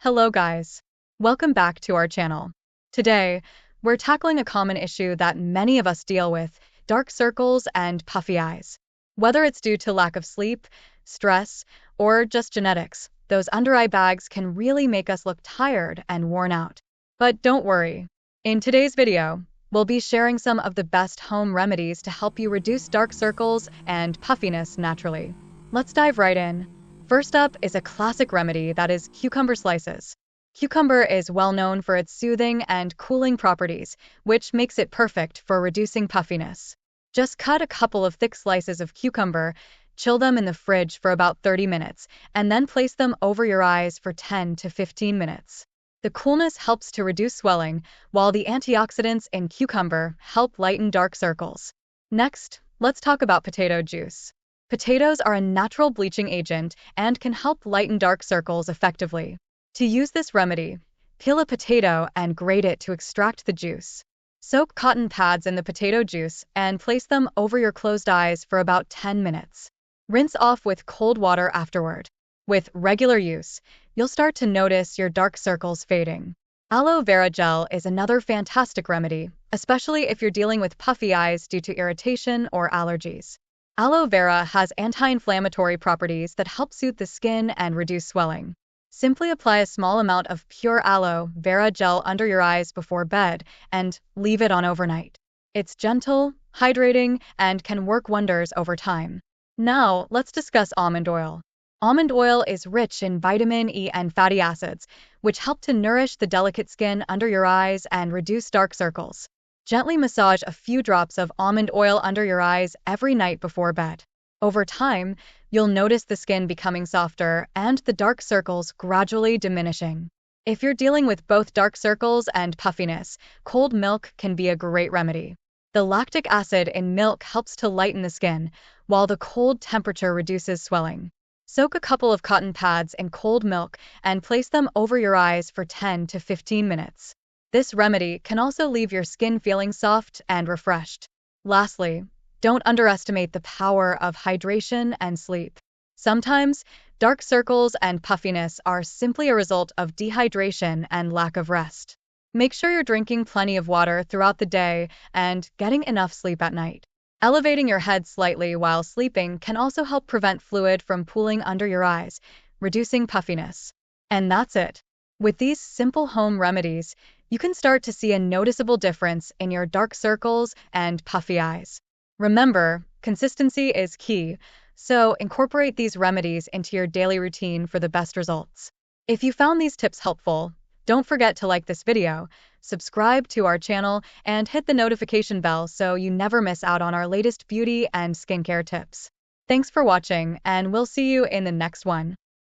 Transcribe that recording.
Hello guys, welcome back to our channel. Today, we're tackling a common issue that many of us deal with, dark circles and puffy eyes. Whether it's due to lack of sleep, stress, or just genetics, those under-eye bags can really make us look tired and worn out. But don't worry. In today's video, we'll be sharing some of the best home remedies to help you reduce dark circles and puffiness naturally. Let's dive right in. First up is a classic remedy that is cucumber slices. Cucumber is well known for its soothing and cooling properties, which makes it perfect for reducing puffiness. Just cut a couple of thick slices of cucumber, chill them in the fridge for about 30 minutes, and then place them over your eyes for 10 to 15 minutes. The coolness helps to reduce swelling, while the antioxidants in cucumber help lighten dark circles. Next, let's talk about potato juice. Potatoes are a natural bleaching agent and can help lighten dark circles effectively. To use this remedy, peel a potato and grate it to extract the juice. Soak cotton pads in the potato juice and place them over your closed eyes for about 10 minutes. Rinse off with cold water afterward. With regular use, you'll start to notice your dark circles fading. Aloe vera gel is another fantastic remedy, especially if you're dealing with puffy eyes due to irritation or allergies. Aloe vera has anti-inflammatory properties that help soothe the skin and reduce swelling. Simply apply a small amount of pure aloe vera gel under your eyes before bed and leave it on overnight. It's gentle, hydrating, and can work wonders over time. Now, let's discuss almond oil. Almond oil is rich in vitamin E and fatty acids, which help to nourish the delicate skin under your eyes and reduce dark circles. Gently massage a few drops of almond oil under your eyes every night before bed. Over time, you'll notice the skin becoming softer and the dark circles gradually diminishing. If you're dealing with both dark circles and puffiness, cold milk can be a great remedy. The lactic acid in milk helps to lighten the skin, while the cold temperature reduces swelling. Soak a couple of cotton pads in cold milk and place them over your eyes for 10 to 15 minutes. This remedy can also leave your skin feeling soft and refreshed. Lastly, don't underestimate the power of hydration and sleep. Sometimes, dark circles and puffiness are simply a result of dehydration and lack of rest. Make sure you're drinking plenty of water throughout the day and getting enough sleep at night. Elevating your head slightly while sleeping can also help prevent fluid from pooling under your eyes, reducing puffiness. And that's it. With these simple home remedies, you can start to see a noticeable difference in your dark circles and puffy eyes. Remember, consistency is key, so incorporate these remedies into your daily routine for the best results. If you found these tips helpful, don't forget to like this video, subscribe to our channel, and hit the notification bell so you never miss out on our latest beauty and skincare tips. Thanks for watching, and we'll see you in the next one.